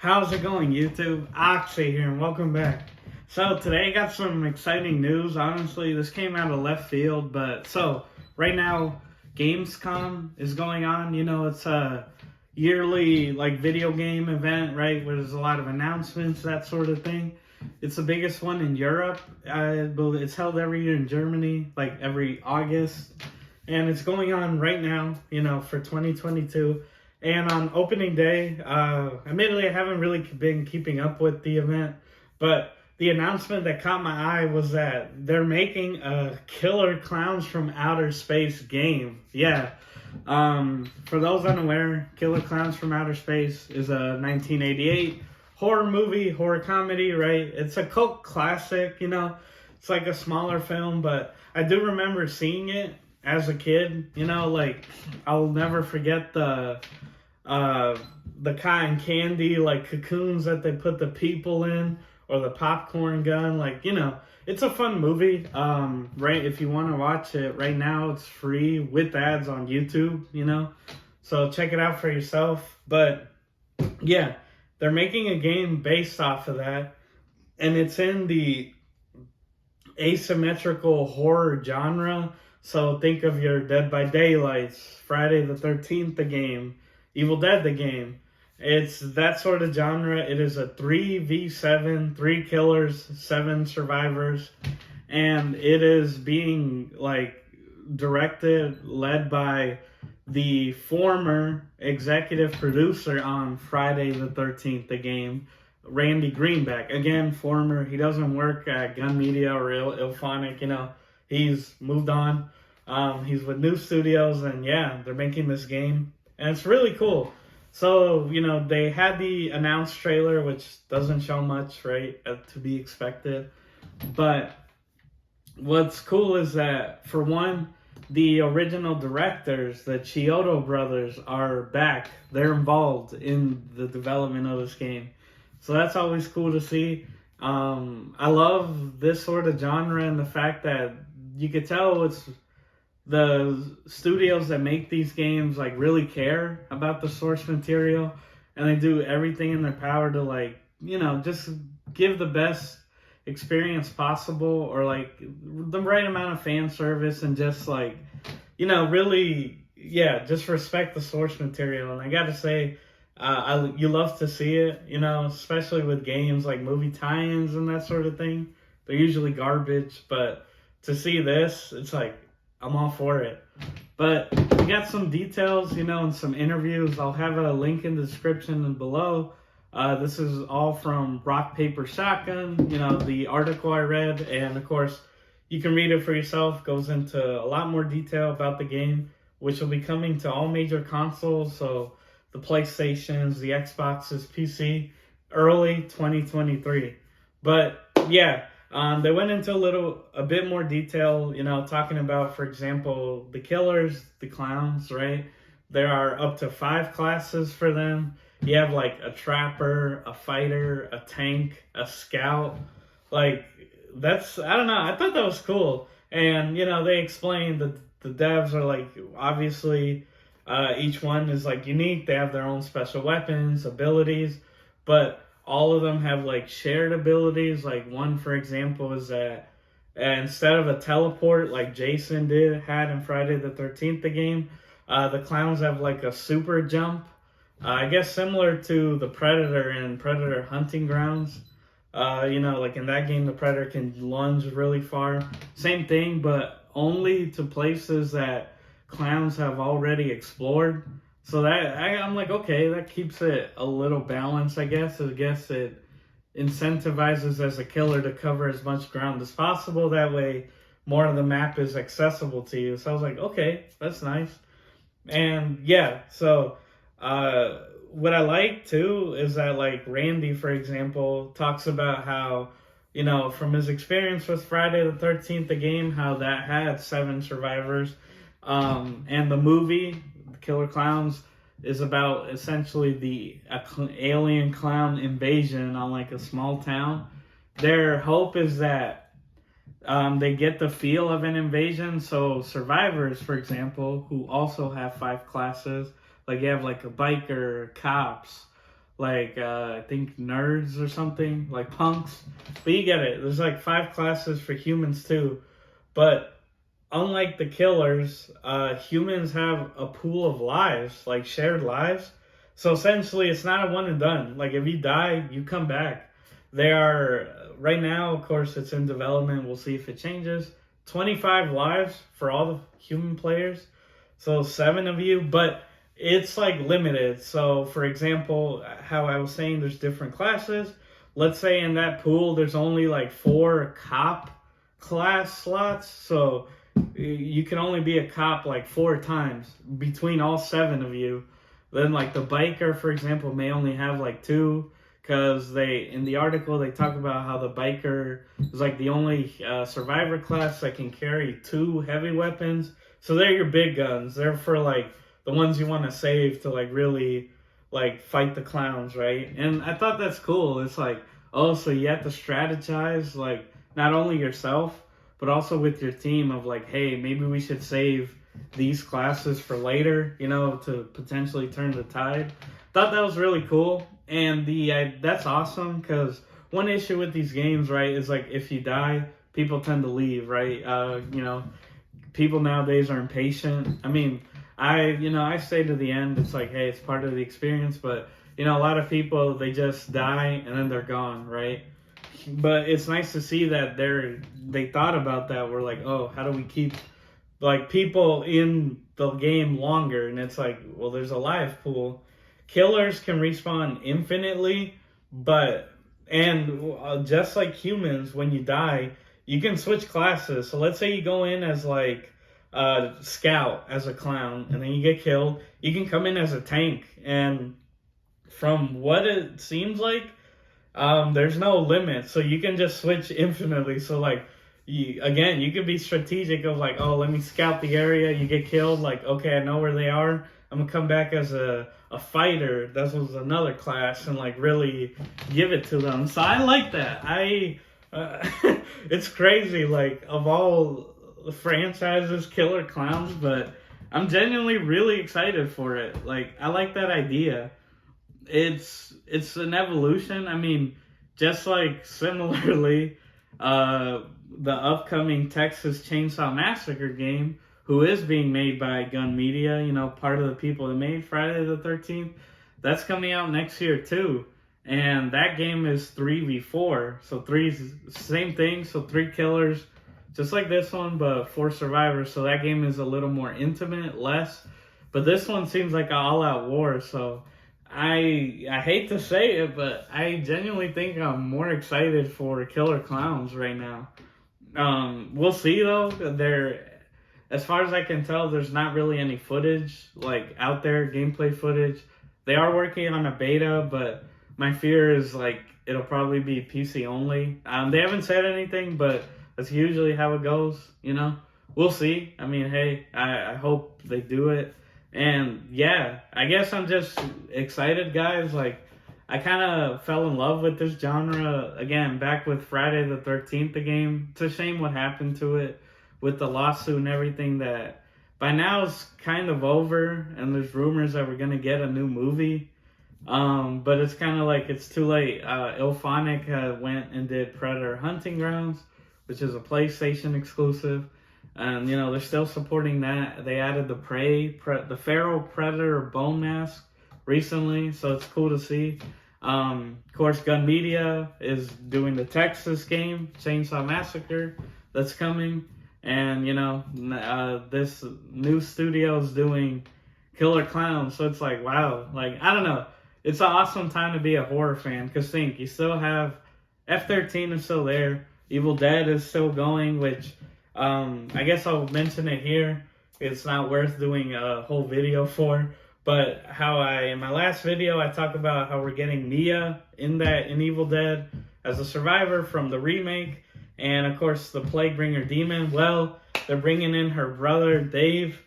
How's it going, YouTube? Oxy here, and welcome back. So today I got some exciting news. Honestly, this came out of left field, but right now Gamescon is going on. You know, it's a yearly video game event, right? Where there's a lot of announcements, that sort of thing. It's the biggest one in Europe. It's held every year in Germany, like every August, and it's going on right now. You know, for 2022. And on opening day, admittedly, I haven't really been keeping up with the event, but the announcement that caught my eye was that they're making a Killer Klowns from Outer Space game. Yeah. For those unaware, Killer Klowns from Outer Space is a 1988 horror movie, horror comedy, right? It's a cult classic, you know. It's like a smaller film, but I do remember seeing it as a kid, you know, like I'll never forget the cotton candy cocoons that they put the people in, or the popcorn gun. It's a fun movie. Right, if you want to watch it right now, it's free with ads on YouTube, you know, so check it out for yourself. But yeah, they're making a game based off of that, and it's in the asymmetrical horror genre. So think of your Dead by Daylights, Friday the 13th the game, Evil Dead the game. It's that sort of genre. It is a 3v7, 3 killers, 7 survivors, and it is being led by the former executive producer on Friday the 13th the game, Randy Greenback. Again, former. He doesn't work at Gun Media or Ilphonic, you know. He's moved on. He's with new studios, and yeah, they're making this game, and it's really cool. So, you know, they had the announced trailer, which doesn't show much, right, to be expected. But what's cool is that, for one, the original directors, the Chiodo brothers, are back. They're involved in the development of this game. So that's always cool to see. I love this sort of genre, and the fact that you could tell it's the studios that make these games really care about the source material, and they do everything in their power to just give the best experience possible, or the right amount of fan service, and just really, yeah, just respect the source material. And I gotta say, you love to see it, you know, especially with games like movie tie-ins and that sort of thing. They're usually garbage, but to see this, it's I'm all for it. But we got some details, you know, and some interviews. I'll have a link in the description and below. This is all from Rock, Paper, Shotgun, you know, the article I read. And of course, you can read it for yourself. Goes into a lot more detail about the game, which will be coming to all major consoles. So the PlayStations, the Xboxes, PC, early 2023. But yeah. They went into a bit more detail, you know, talking about, for example, the killers, the clowns, right? There are up to 5 classes for them. You have a trapper, a fighter, a tank, a scout. I don't know, I thought that was cool. And, you know, they explained that the devs are obviously, each one is unique. They have their own special weapons, abilities, but all of them have shared abilities. One, for example, is that instead of a teleport like Jason had in Friday the 13th the game, the clowns have a super jump. I guess similar to the Predator in Predator Hunting Grounds. You know, in that game, the Predator can lunge really far. Same thing, but only to places that clowns have already explored. So that I'm okay, that keeps it a little balanced, I guess. I guess it incentivizes as a killer to cover as much ground as possible. That way, more of the map is accessible to you. So I was okay, that's nice. And yeah, so what I like too is that Randy, for example, talks about how, you know, from his experience with Friday the 13th the game, how that had 7 survivors, and the movie Killer Klowns is about essentially the alien clown invasion on a small town. Their hope is that they get the feel of an invasion. So survivors, for example, who also have 5 classes, you have a biker, cops, like I think nerds or something, like punks. But you get it. There's like 5 classes for humans too. But unlike the killers, humans have a pool of lives, like shared lives. So essentially, it's not a one and done. Like if you die, you come back. They are right now, of course, it's in development. We'll see if it changes. 25 lives for all the human players, so 7 of you, but it's like limited. So, for example, how I was saying, there's different classes. Let's say in that pool, there's only like 4 cop class slots, so you can only be a cop like 4 times between all 7 of you. Then, like the biker, for example, may only have like 2, because they, in the article, they talk about how the biker is like the only survivor class that can carry 2 heavy weapons. So they're your big guns. They're for like the ones you want to save to like really like fight the clowns, right? And I thought that's cool. It's like, oh, so you have to strategize, like not only yourself but also with your team of like, hey, maybe we should save these classes for later, you know, to potentially turn the tide. Thought that was really cool. And that's awesome, because one issue with these games, right, is like if you die, people tend to leave, right? You know, people nowadays are impatient. I mean, I stay to the end. It's like, hey, it's part of the experience. But you know, a lot of people, they just die and then they're gone, right? But it's nice to see that they thought about that. We're like, oh, how do we keep like people in the game longer? And it's like, well, there's a live pool. Killers can respawn infinitely, and just like humans, when you die, you can switch classes. So let's say you go in as like scout, as a clown, and then you get killed. You can come in as a tank, and from what it seems like, there's no limit, so you can just switch infinitely. So like, you can be strategic of like, oh, let me scout the area. You get killed, like, okay, I know where they are. I'm gonna come back as a fighter. That was another class, and like really give it to them. So I like that. It's crazy. Like, of all the franchises, Killer Klowns, but I'm genuinely really excited for it. Like, I like that idea. It's an evolution. I mean, just like similarly, the upcoming Texas Chainsaw Massacre game, who is being made by Gun Media, you know, part of the people that made Friday the 13th, that's coming out next year too. And that game is 3v4. So 3's same thing, so 3 killers, just like this one, but 4 survivors. So that game is a little more intimate, less. But this one seems like an all-out war, so I hate to say it, but I genuinely think I'm more excited for Killer Klowns right now. We'll see though. As far as I can tell, there's not really any footage like out there, gameplay footage. They are working on a beta, but my fear is like it'll probably be PC only. They haven't said anything, but that's usually how it goes, you know. We'll see. I mean, hey, I hope they do it. And yeah, I guess I'm just excited, guys. Like, I kind of fell in love with this genre again back with Friday the 13th, the game. It's a shame what happened to it with the lawsuit and everything, that by now it's kind of over, and there's rumors that we're gonna get a new movie. But it's kind of like it's too late. Ilphonic went and did Predator Hunting Grounds, which is a PlayStation exclusive. And, you know, they're still supporting that. They added the Feral Predator Bone Mask recently, so it's cool to see. Of course, Gun Media is doing the Texas game, Chainsaw Massacre, that's coming. And, you know, this new studio is doing Killer Klowns, so it's like, wow. Like, I don't know. It's an awesome time to be a horror fan, because think, you still have F-13 is still there. Evil Dead is still going, which... I guess I'll mention it here. It's not worth doing a whole video for, but in my last video, I talked about how we're getting Mia in Evil Dead as a survivor from the remake, and of course the Plaguebringer Demon. Well, they're bringing in her brother Dave,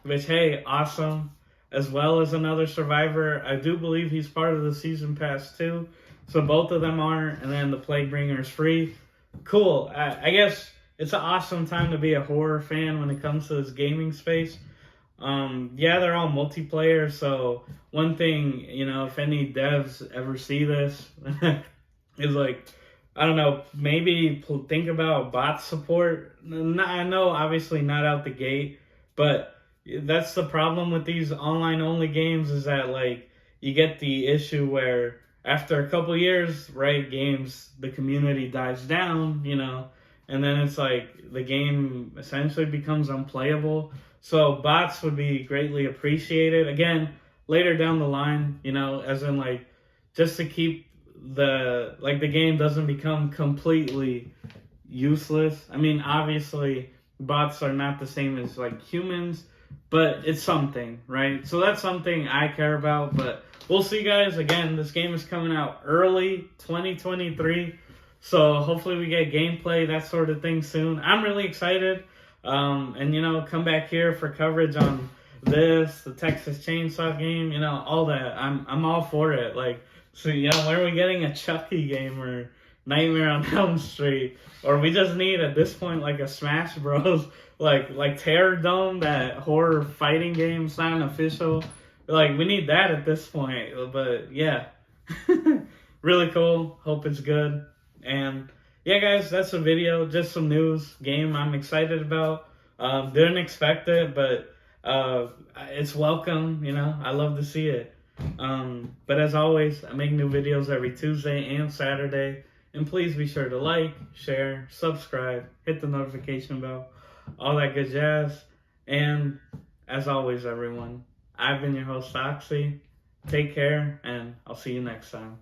which, hey, awesome, as well as another survivor. I do believe he's part of the season pass too, so both of them are, and then the Plaguebringer is free. Cool. I guess it's an awesome time to be a horror fan when it comes to this gaming space. Yeah, they're all multiplayer. So one thing, if any devs ever see this, is like, I don't know, maybe think about bot support. I know, obviously not out the gate, but that's the problem with these online only games, is that like you get the issue where after a couple years, right, the community dies down, and then it's like the game essentially becomes unplayable. So bots would be greatly appreciated. Again, later down the line, as in like just to keep the game doesn't become completely useless. I mean, obviously bots are not the same as like humans, but it's something, right? So that's something I care about, but we'll see, guys. Again, this game is coming out early 2023. So hopefully we get gameplay, that sort of thing soon. I'm really excited. And come back here for coverage on this, the Texas Chainsaw game, all that. I'm all for it. Like, so when are we getting a Chucky game or Nightmare on Elm Street? Or we just need at this point like a Smash Bros. like Terror Dome, that horror fighting game. It's not an official. Like, we need that at this point. But yeah, really cool. Hope it's good. And yeah, guys, that's the video. Just some news. Game I'm excited about. Didn't expect it, but it's welcome. I love to see it. But as always, I make new videos every Tuesday and Saturday. And please be sure to like, share, subscribe, hit the notification bell, all that good jazz. And as always, everyone, I've been your host, Oxy. Take care, and I'll see you next time.